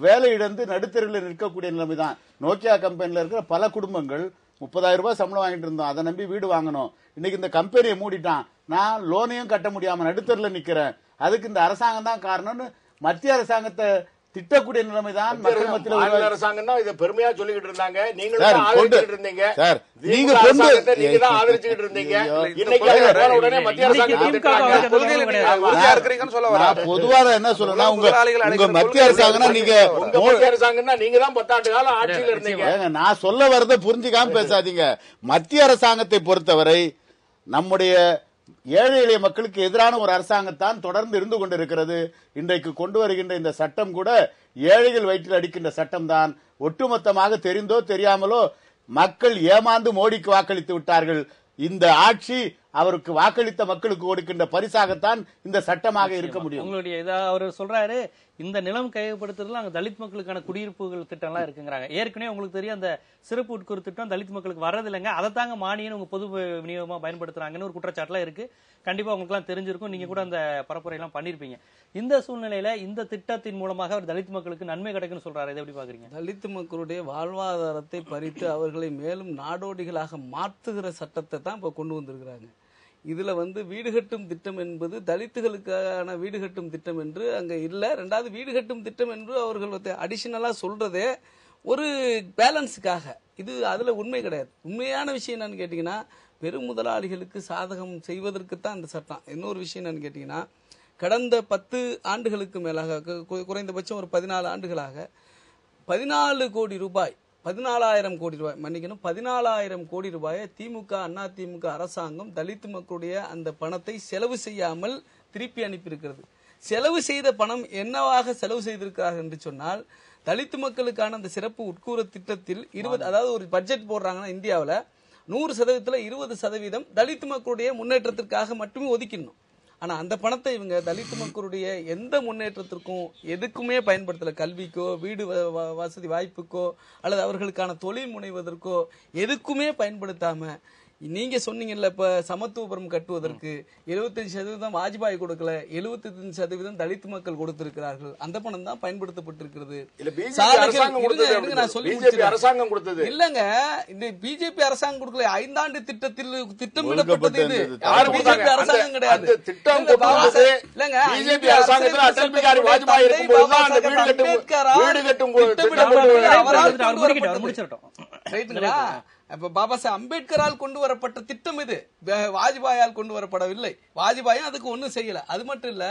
வேலை இழந்து நடுத்தரில் நிற்கக்கூடிய நிலைமைதான். நோக்கியா கம்பெனில இருக்கிற பல குடும்பங்கள் 30,000 ரூபாய் சம்பளம் வாங்கிட்டு இருந்தோம், அதை நம்பி வீடு வாங்கணும். இன்னைக்கு இந்த கம்பெனியை மூடிட்டான், நான் லோனையும் கட்ட முடியாம நடுத்தரில் நிக்கிறேன். அதுக்கு இந்த அரசாங்கம் தான் காரணம்னு மத்திய அரசாங்கத்தை திட்டக்கூடிய நிலைமைதான் மக்கள் மத்தியில். அரசாங்கம் தான் இதை பெருமையா சொல்லிக்கிட்டு இருந்தாங்க, நீங்க இருந்தீங்க, நீங்க ஆதரிச்சுக்கிட்டு இருந்தீங்க. உடனே மத்திய பொதுவாக என்ன சொல்லுன்னா, உங்க மத்திய அரசாங்கம்னா நீங்க மத்திய அரசாங்கம்னா நீங்க தான் 10 ஆண்டு காலம் ஆட்சியில் இருந்தீங்க. நான் சொல்ல வரத புரிஞ்சுக்காம பேசாதீங்க. மத்திய அரசாங்கத்தை பொறுத்தவரை நம்முடைய ஏழை எளிய மக்களுக்கு எதிரான ஒரு அரசாங்கத்தான் தொடர்ந்து இருந்து கொண்டிருக்கிறது. இன்றைக்கு கொண்டு வருகின்ற இந்த சட்டம் கூட ஏழைகள் வயிற்றில் அடிக்கின்ற சட்டம் தான். ஒட்டுமொத்தமாக தெரிந்தோ தெரியாமலோ மக்கள் ஏமாந்து மோடிக்கு வாக்களித்து விட்டார்கள். இந்த ஆட்சி அவருக்கு வாக்களித்த மக்களுக்கு கொடுக்கின்ற பரிசாகத்தான் இந்த சட்டமாக இருக்க முடியும். உங்களுடைய அவர் சொல்றாரு, இந்த நிலம் கையகப்படுத்துறதுல அங்க தலித் மக்களுக்கான குடியிருப்புகள் திட்டம் எல்லாம் இருக்குங்கிறாங்க. ஏற்கனவே உங்களுக்கு தெரியும் அந்த சிறப்பு உட்கூறு திட்டம் தலித் மக்களுக்கு வர்றது இல்லைங்க, அதை தாங்க மானியம் உங்க பொது விநியோகமா பயன்படுத்துறாங்கன்னு ஒரு குற்றச்சாட்டுலாம் இருக்கு. கண்டிப்பா உங்களுக்கு எல்லாம் தெரிஞ்சிருக்கும், நீங்க கூட அந்த பரப்புரை எல்லாம் பண்ணிருப்பீங்க. இந்த சூழ்நிலையில இந்த திட்டத்தின் மூலமாக அவர் தலித் மக்களுக்கு நன்மை கிடைக்குன்னு சொல்றாரு, இதை எப்படி பாக்குறீங்க? தலித் மக்களுடைய வாழ்வாதாரத்தை பறித்து அவர்களை மேலும் நாடோடிகளாக மாற்றுகிற சட்டத்தை தான் இப்ப கொண்டு வந்திருக்கிறாங்க. இதுல வீடு கட்டும் திட்டம் என்பது தலித்துகளுக்கான வீடு கட்டும் திட்டம் என்று அங்க இல்ல. ரெண்டாவது, வீடு கட்டும் திட்டம் என்று அவர்கள் அடிஷனலா சொல்றதே ஒரு பேலன்ஸுக்காக. இது அதுல உண்மை கிடையாது. உண்மையான விஷயம் என்னன்னு கேட்டீங்கன்னா, பெரும் முதலாளிகளுக்கு சாதகம் செய்வதற்குத்தான் இந்த சட்டம். இன்னொரு விஷயம் என்னன்னு கேட்டீங்கன்னா, கடந்த 10 ஆண்டுகளுக்கு மேலாக, குறைந்தபட்சம் ஒரு 14 ஆண்டுகளாக 14 கோடி ரூபாய், 14,000 கோடி ரூபாய், மன்னிக்கணும், 14,000 கோடி ரூபாயை திமுக அண்ணா திமுக அரசாங்கம் தலித் மக்களுடைய அந்த பணத்தை செலவு செய்யாமல் திருப்பி அனுப்பியிருக்கிறது. செலவு செய்த பணம் என்னவாக செலவு செய்திருக்கிறார்கள் என்று சொன்னால், தலித் மக்களுக்கான அந்த சிறப்பு உட்கூறு திட்டத்தில் 20, அதாவது ஒரு பட்ஜெட் போடுறாங்கன்னா இந்தியாவில் 100% 20% தலித் மக்களுடைய முன்னேற்றத்திற்காக மட்டுமே ஒதுக்கிடணும். ஆனா அந்த பணத்தை இவங்க தலித் மக்களுடைய எந்த முன்னேற்றத்திற்கும் எதுக்குமே பயன்படுத்தல. கல்விக்கோ, வீடு வசதி வாய்ப்புக்கோ, அல்லது அவர்களுக்கான தொழில் முனைவதற்கோ எதுக்குமே பயன்படுத்தாம, நீங்க சொன்னீங்கல்ல, இப்ப சமத்துவபுரம் கட்டுவதற்கு 75% வாஜ்பாய் கொடுக்கல, 75% தலித் மக்கள் கொடுத்திருக்கிறார்கள். அந்த பணம் தான் பயன்படுத்தப்பட்டிருக்கிறது. இல்லங்க, இந்த பிஜேபி அரசாங்கம் கொடுக்கல, 5 ஆண்டு திட்டத்தில் திட்டமிடப்பட்டது இது. பிஜேபி அரசாங்கம் கிடையாது. இப்ப பாபா சாஹேப் அம்பேத்கரால் கொண்டு வரப்பட்ட திட்டம் இது, வாஜ்பாயால் கொண்டு வரப்படவில்லை. வாஜ்பாயும் அதுக்கு ஒன்றும் செய்யல. அது மட்டும் இல்ல,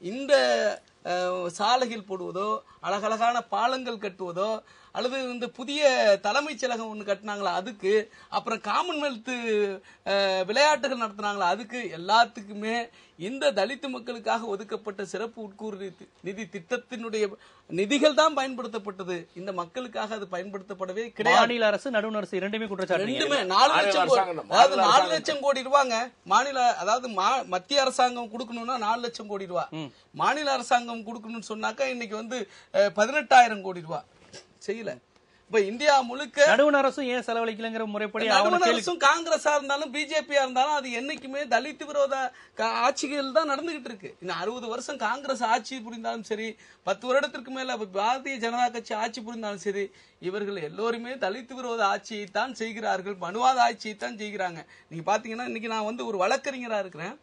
இந்த சாலைகள் போடுவதோ, அழகழகான பாலங்கள் கட்டுவதோ, அல்லது இந்த புதிய தலைமைச் செயலகம் ஒன்று கட்டினாங்களா அதுக்கு, அப்புறம் காமன்வெல்த் விளையாட்டுகள் நடத்தினாங்களா அதுக்கு, எல்லாத்துக்குமே இந்த தலித் மக்களுக்காக ஒதுக்கப்பட்ட சிறப்பு உட்கூறு நிதி திட்டத்தினுடைய நிதிகள் தான் பயன்படுத்தப்பட்டது. இந்த மக்களுக்காக அது பயன்படுத்தப்படவே கிடையாது. மாநில அரசு, நடுவண் அரசு இரண்டுமே குற்றச்சாட்டு. ரெண்டுமே 4 லட்சம் கோடி, அதாவது 4 லட்சம் கோடி ரூபாங்க. மாநில, அதாவது மத்திய அரசாங்கம் கொடுக்கணும்னா 4 லட்சம் கோடி ரூபாய், மாநில அரசாங்கம் கொடுக்கணும்னு சொன்னாக்கா இன்னைக்கு 18,000 கோடி ரூபாய் செய்யல. இப்ப இந்தியா முழுக்க நடுவண் அரசும் ஏன் செலவழிக்கலங்கிற முறைப்படி, நடுவண் அரசும் காங்கிரஸா இருந்தாலும் பிஜேபியா இருந்தாலும் அது என்னைக்குமே தலித் விரோத ஆட்சிகள் தான் நடந்துகிட்டு இருக்கு. இந்த 60 வருஷம் காங்கிரஸ் ஆட்சி புரிந்தாலும் சரி, 10 வருடத்திற்கு மேல பாரதிய ஜனதா கட்சி ஆட்சி புரிந்தாலும் சரி, இவர்கள் எல்லோருமே தலித் விரோத ஆட்சியை தான் செய்கிறார்கள், மனுவாத ஆட்சியை தான் செய்கிறாங்க. நீங்க பாத்தீங்கன்னா, இன்னைக்கு நான் ஒரு வழக்கறிஞரா இருக்கிறேன்.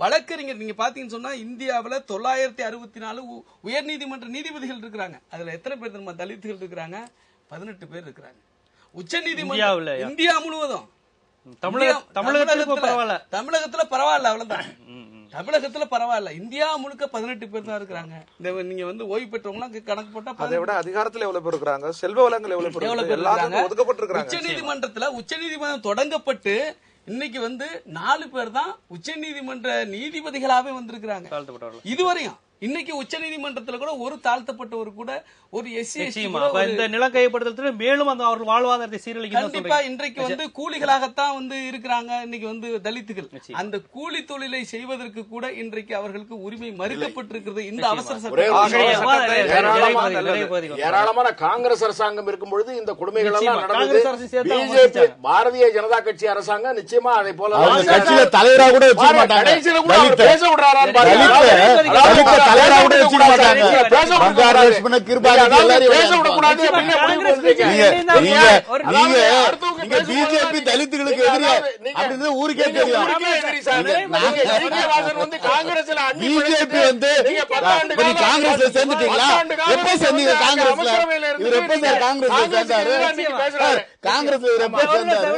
வழக்கறிஞர் நீங்க பாத்தீங்கன்னு சொன்னா, இந்தியாவில் 964 உயர் நீதிமன்ற நீதிபதிகள் இருக்கிறாங்க. அதுல எத்தனை பேர் தெரியுமா தலித்துகள் இருக்கிறாங்க? 18 பேர் இருக்கிறாங்க. உச்ச நீதிமன்றம் இந்தியா முழுவதும் தமிழகத்துல பரவாயில்ல, அவ்வளவுதான். தமிழகத்துல பரவாயில்ல. இந்தியா முழுக்க 18 பேர் தான் இருக்கிறாங்க. நீங்க வந்து ஓய்வு பெற்றவங்க கணக்கு போட்டா அதை விட அதிகாரத்துல எவ்வளவு பேர் இருக்காங்க, செல்வ வளங்கள் எவ்வளவு பேர் ஒதுக்கப்பட்டிருக்காங்க. உச்சநீதிமன்றம் தொடங்கப்பட்டு இன்னைக்கு வந்து 4 பேர் தான் உச்சநீதிமன்ற நீதிபதிகளாவே வந்திருக்கிறாங்க இதுவரையும். இன்னைக்கு உச்சநீதிமன்றத்துல கூட ஒரு தாழ்த்தப்பட்டவர் கூட ஒரு எஸ்சி இந்த நிலம் கையப்படுத்தல் மேலும் அந்த அவர்கள் வாழ்வாதாரத்தை சீரழிக்க கண்டிப்பா இன்றைக்கு வந்து கூலிகளாகத்தான் வந்து இருக்கிறாங்க. இன்னைக்கு வந்து தலித்துகள் அந்த கூலி தொழிலை செய்வதற்கு கூட இன்றைக்கு அவர்களுக்கு உரிமை மறுக்கப்பட்டிருக்கிறது இந்த அவசர சட்டம். ஏராளமான காங்கிரஸ் அரசாங்கம் இருக்கும் பொழுது இந்த கொடுமைகள் எல்லாம் நடந்தது. பிஜேபி பாரதிய ஜனதா கட்சி அரசாங்கம் நிச்சயமா அதை போல தலைவராக கூட பேச விடுறாரு. பிஜேபி தலித்துகளுக்கு எதிரி அப்படின்னு ஊருக்கே தெரியும். பிஜேபி வந்து காங்கிரஸ்ல சேர்ந்துட்டீங்களா? எப்ப சேர்ந்தீங்க காங்கிரஸ்ல? இவர் எப்ப சார் காங்கிரஸ்ல சேர்ந்தாரு? காங்கிரஸ்ல எப்ப சேர்ந்தாரு?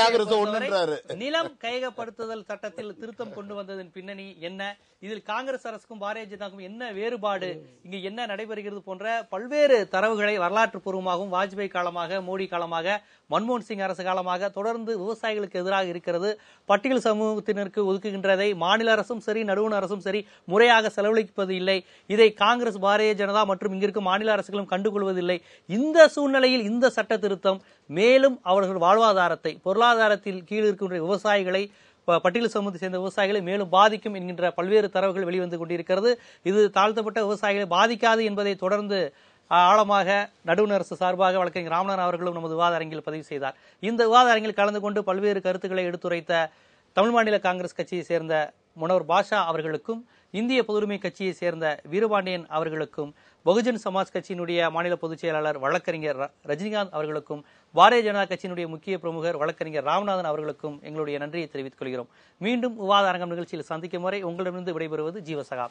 காங்கிரஸ் ஒண்ணுன்றாரு. நிலம் கையகப்படுத்துதல் சட்டத்தில் திருத்தம் கொண்டு வந்ததன் பின்னணி என்ன, இதில் காங்கிரஸ் அரசுக்கும் பாரதிய ஜனதாவுக்கும் என்ன வேறுபாடு, இங்கு என்ன நடைபெறுகிறது போன்ற பல்வேறு தரவுகளை வரலாற்று பூர்வமாகவும் வாஜ்பாய் காலமாக, மோடி காலமாக, மன்மோகன் சிங் அரசு காலமாக தொடர்ந்து விவசாயிகளுக்கு எதிராக இருக்கிறது. பட்டியல் சமூகத்தினருக்கு ஒதுக்குகின்றதை மாநில அரசும் சரி நடுவண் அரசும் சரி முறையாக செலவழிப்பது இல்லை. இதை காங்கிரஸ், பாரதிய ஜனதா மற்றும் இங்கிருக்கும் மாநில அரசுகளும் கண்டுகொள்வதில்லை. இந்த சூழ்நிலையில் இந்த சட்ட திருத்தம் மேலும் அவர்கள் வாழ்வாதாரத்தை, பொருளாதாரத்தில் கீழ் இருக்கின்ற விவசாயிகளை, பட்டியல் சமூகத்தை சேர்ந்த விவசாயிகளை மேலும் பாதிக்கும் என்கின்ற பல்வேறு தரவுகள் வெளிவந்து கொண்டிருக்கிறது. இது தாழ்த்தப்பட்ட விவசாயிகளை பாதிக்காது என்பதை தொடர்ந்து ஆழமாக நடுவண் அரசு சார்பாக வழக்கறிஞர் ராமநாதன் அவர்களும் நமது விவாத அரங்கில் பதிவு செய்தார். இந்த விவாத அரங்கில் கலந்து கொண்டு பல்வேறு கருத்துக்களை எடுத்துரைத்த தமிழ் மாநில காங்கிரஸ் கட்சியை சேர்ந்த முனவர் பாஷா அவர்களுக்கும், இந்திய பொதுவுரிமை கட்சியை சேர்ந்த வீரபாண்டியன் அவர்களுக்கும், பகுஜன் சமாஜ் கட்சியினுடைய மாநில பொதுச் செயலாளர் வழக்கறிஞர் ரஜினிகாந்த் அவர்களுக்கும், பாரதிய ஜனதா கட்சியினுடைய முக்கிய பிரமுகர் வழக்கறிஞர் ராமநாதன் அவர்களுக்கும் எங்களுடைய நன்றியை தெரிவித்துக் கொள்கிறோம். மீண்டும் விவாத அரங்கம் நிகழ்ச்சியில் சந்திக்கும் வரை உங்களிடமிருந்து விடைபெறுவது ஜீவசகா.